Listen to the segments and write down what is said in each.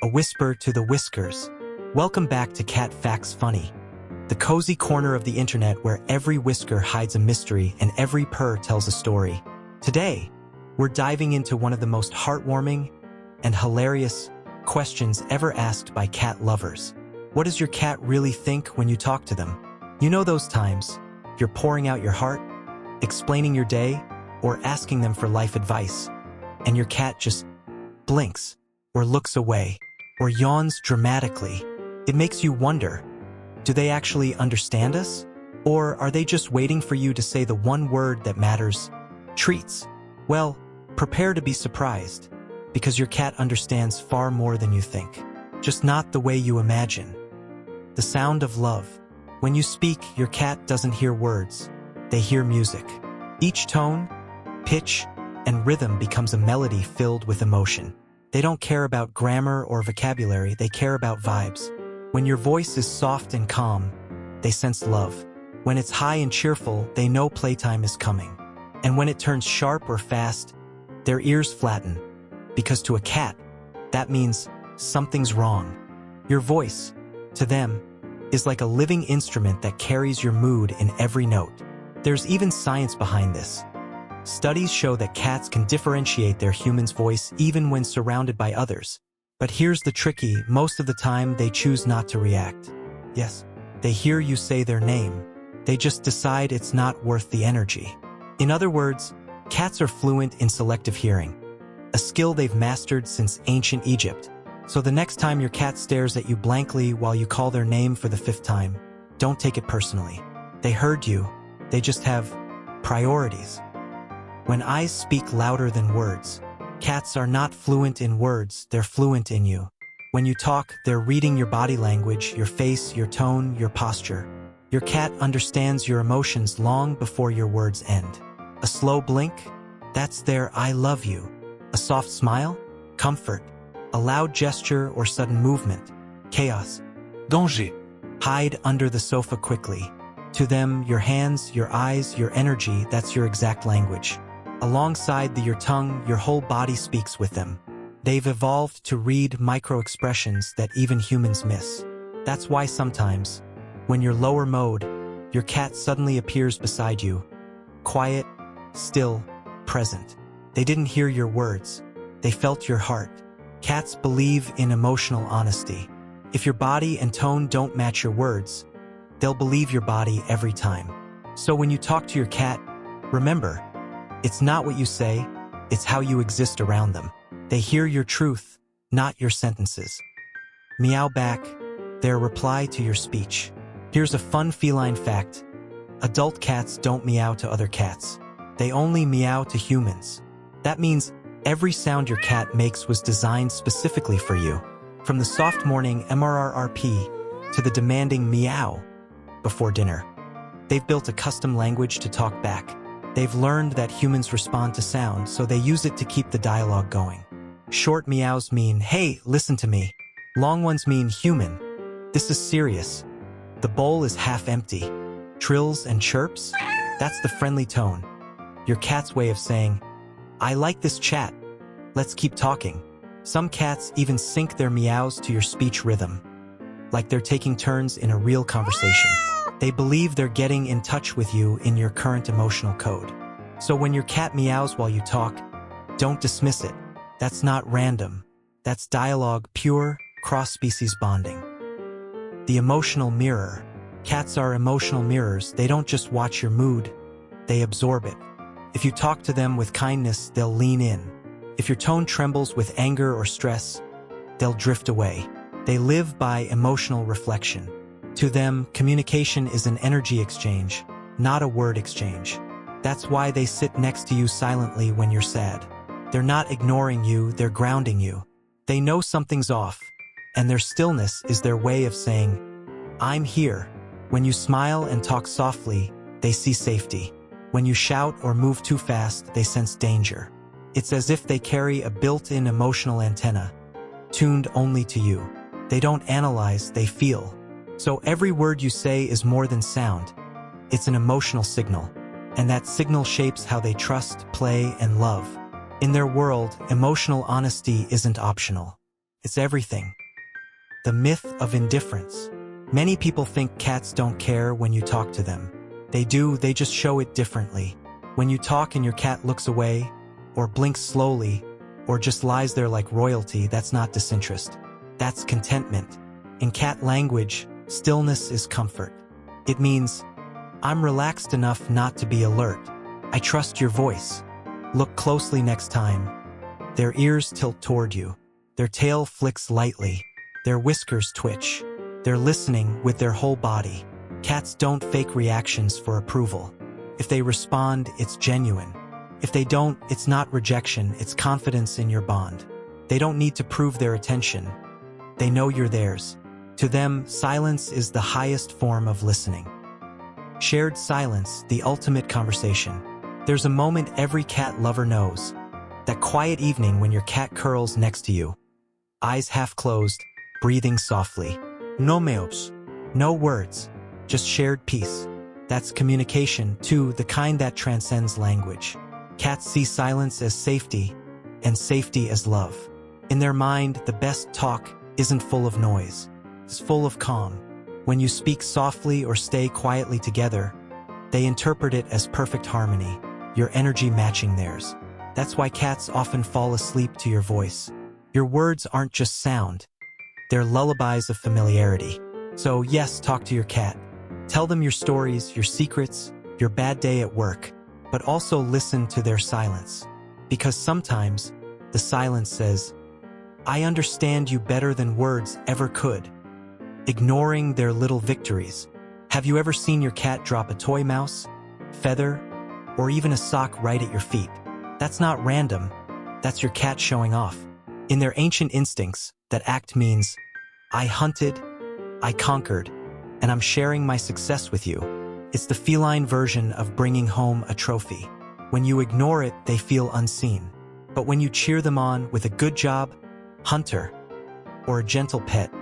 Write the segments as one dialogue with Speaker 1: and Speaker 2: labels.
Speaker 1: a whisper to the whiskers. Welcome back to Cat Facts Funny, the cozy corner of the internet where every whisker hides a mystery and every purr tells a story. Today, we're diving into one of the most heartwarming and hilarious questions ever asked by cat lovers. What does your cat really think when you talk to them? You know those times you're pouring out your heart, explaining your day, or asking them for life advice, and your cat just blinks, or looks away, or yawns dramatically. It makes you wonder, do they actually understand us? Or are they just waiting for you to say the one word that matters? Treats. Well, prepare to be surprised, because your cat understands far more than you think, just not the way you imagine. The sound of love. When you speak, your cat doesn't hear words, they hear music. Each tone, pitch, and rhythm becomes a melody filled with emotion. They don't care about grammar or vocabulary, they care about vibes. When your voice is soft and calm, they sense love. When it's high and cheerful, they know playtime is coming. And when it turns sharp or fast, their ears flatten. Because to a cat, that means something's wrong. Your voice, to them, is like a living instrument that carries your mood in every note. There's even science behind this. Studies show that cats can differentiate their human's voice even when surrounded by others. But here's the tricky, most of the time they choose not to react. Yes, they hear you say their name. They just decide it's not worth the energy. In other words, cats are fluent in selective hearing, a skill they've mastered since ancient Egypt. So the next time your cat stares at you blankly while you call their name for the 5th time, don't take it personally. They heard you, they just have priorities. When eyes speak louder than words, cats are not fluent in words, they're fluent in you. When you talk, they're reading your body language, your face, your tone, your posture. Your cat understands your emotions long before your words end. A slow blink? That's their I love you. A soft smile? Comfort. A loud gesture or sudden movement? Chaos.
Speaker 2: Danger.
Speaker 1: Hide under the sofa quickly. To them, your hands, your eyes, your energy, that's your exact language. Alongside your tongue, your whole body speaks with them. They've evolved to read micro-expressions that even humans miss. That's why sometimes, when you're lower mode, your cat suddenly appears beside you. Quiet, still, present. They didn't hear your words. They felt your heart. Cats believe in emotional honesty. If your body and tone don't match your words, they'll believe your body every time. So when you talk to your cat, remember, it's not what you say, it's how you exist around them. They hear your truth, not your sentences. Meow back, their reply to your speech. Here's a fun feline fact. Adult cats don't meow to other cats. They only meow to humans. That means every sound your cat makes was designed specifically for you. From the soft morning MRRRP to the demanding meow before dinner. They've built a custom language to talk back. They've learned that humans respond to sound, so they use it to keep the dialogue going. Short meows mean, hey, listen to me. Long ones mean, human, this is serious. The bowl is half empty. Trills and chirps? That's the friendly tone. Your cat's way of saying, I like this chat. Let's keep talking. Some cats even sync their meows to your speech rhythm, like they're taking turns in a real conversation. They believe they're getting in touch with you in your current emotional code. So when your cat meows while you talk, don't dismiss it. That's not random. That's dialogue, pure, cross-species bonding. The emotional mirror. Cats are emotional mirrors. They don't just watch your mood, they absorb it. If you talk to them with kindness, they'll lean in. If your tone trembles with anger or stress, they'll drift away. They live by emotional reflection. To them, communication is an energy exchange, not a word exchange. That's why they sit next to you silently when you're sad. They're not ignoring you, they're grounding you. They know something's off, and their stillness is their way of saying, I'm here. When you smile and talk softly, they see safety. When you shout or move too fast, they sense danger. It's as if they carry a built-in emotional antenna, tuned only to you. They don't analyze, they feel. So every word you say is more than sound. It's an emotional signal, and that signal shapes how they trust, play, and love. In their world, emotional honesty isn't optional. It's everything. The myth of indifference. Many people think cats don't care when you talk to them. They do, they just show it differently. When you talk and your cat looks away, or blinks slowly, or just lies there like royalty, that's not disinterest. That's contentment. In cat language, stillness is comfort. It means, I'm relaxed enough not to be alert. I trust your voice. Look closely next time. Their ears tilt toward you. Their tail flicks lightly. Their whiskers twitch. They're listening with their whole body. Cats don't fake reactions for approval. If they respond, it's genuine. If they don't, it's not rejection, it's confidence in your bond. They don't need to prove their attention. They know you're theirs. To them, silence is the highest form of listening. Shared silence, the ultimate conversation. There's a moment every cat lover knows. That quiet evening when your cat curls next to you. Eyes half closed, breathing softly. No meows. No words. Just shared peace. That's communication, too, the kind that transcends language. Cats see silence as safety, and safety as love. In their mind, the best talk isn't full of noise. It's full of calm. When you speak softly or stay quietly together, they interpret it as perfect harmony, your energy matching theirs. That's why cats often fall asleep to your voice. Your words aren't just sound. They're lullabies of familiarity. So yes, talk to your cat. Tell them your stories, your secrets, your bad day at work, but also listen to their silence. Because sometimes, the silence says, I understand you better than words ever could. Ignoring their little victories. Have you ever seen your cat drop a toy mouse, feather, or even a sock right at your feet? That's not random. That's your cat showing off. In their ancient instincts, that act means, I hunted, I conquered, and I'm sharing my success with you. It's the feline version of bringing home a trophy. When you ignore it, they feel unseen. But when you cheer them on with a good job, hunter, or a gentle pet,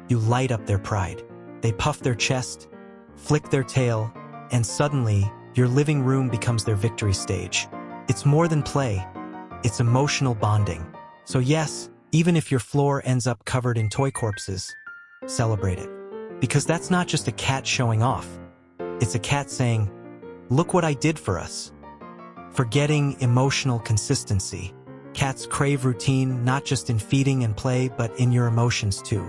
Speaker 1: you light up their pride. They puff their chest, flick their tail, and suddenly, your living room becomes their victory stage. It's more than play. It's emotional bonding. So yes, even if your floor ends up covered in toy corpses, celebrate it. Because that's not just a cat showing off. It's a cat saying, look what I did for us. Forgetting emotional consistency. Cats crave routine not just in feeding and play, but in your emotions too.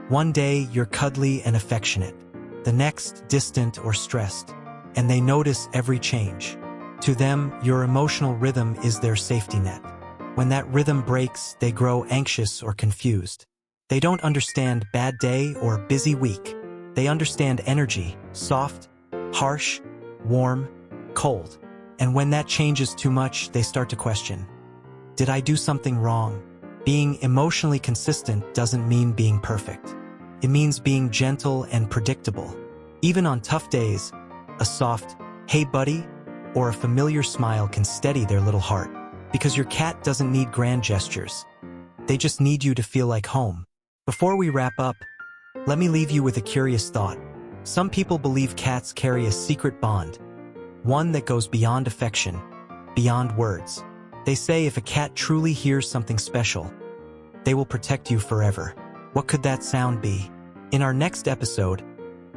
Speaker 1: One day, you're cuddly and affectionate. The next, distant or stressed. And they notice every change. To them, your emotional rhythm is their safety net. When that rhythm breaks, they grow anxious or confused. They don't understand bad day or busy week. They understand energy, soft, harsh, warm, cold. And when that changes too much, they start to question. Did I do something wrong? Being emotionally consistent doesn't mean being perfect. It means being gentle and predictable. Even on tough days, a soft, hey buddy, or a familiar smile can steady their little heart. Because your cat doesn't need grand gestures. They just need you to feel like home. Before we wrap up, let me leave you with a curious thought. Some people believe cats carry a secret bond, one that goes beyond affection, beyond words. They say if a cat truly hears something special, they will protect you forever. What could that sound be? In our next episode,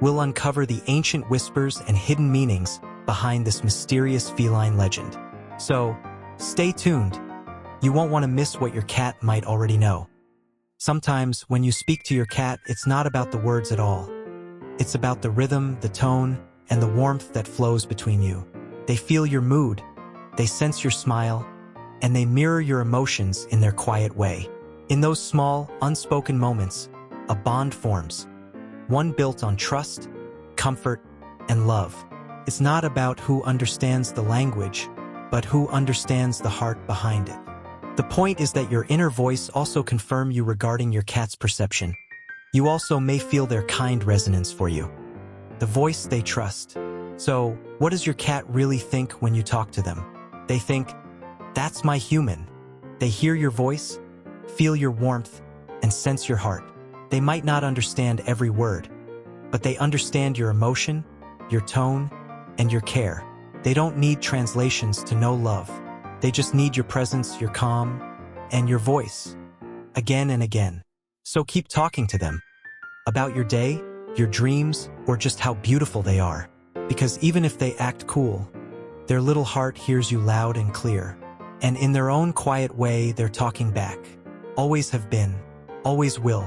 Speaker 1: we'll uncover the ancient whispers and hidden meanings behind this mysterious feline legend. So, stay tuned. You won't want to miss what your cat might already know. Sometimes, when you speak to your cat, it's not about the words at all. It's about the rhythm, the tone, and the warmth that flows between you. They feel your mood, they sense your smile, and they mirror your emotions in their quiet way. In those small, unspoken moments, a bond forms. One built on trust, comfort, and love. It's not about who understands the language, but who understands the heart behind it. The point is that your inner voice also confirms you regarding your cat's perception. You also may feel their kind resonance for you. The voice they trust. So, what does your cat really think when you talk to them? They think, that's my human. They hear your voice, feel your warmth, and sense your heart. They might not understand every word, but they understand your emotion, your tone, and your care. They don't need translations to know love. They just need your presence, your calm, and your voice. Again and again. So keep talking to them about your day, your dreams, or just how beautiful they are. Because even if they act cool, their little heart hears you loud and clear. And in their own quiet way, they're talking back. Always have been, always will.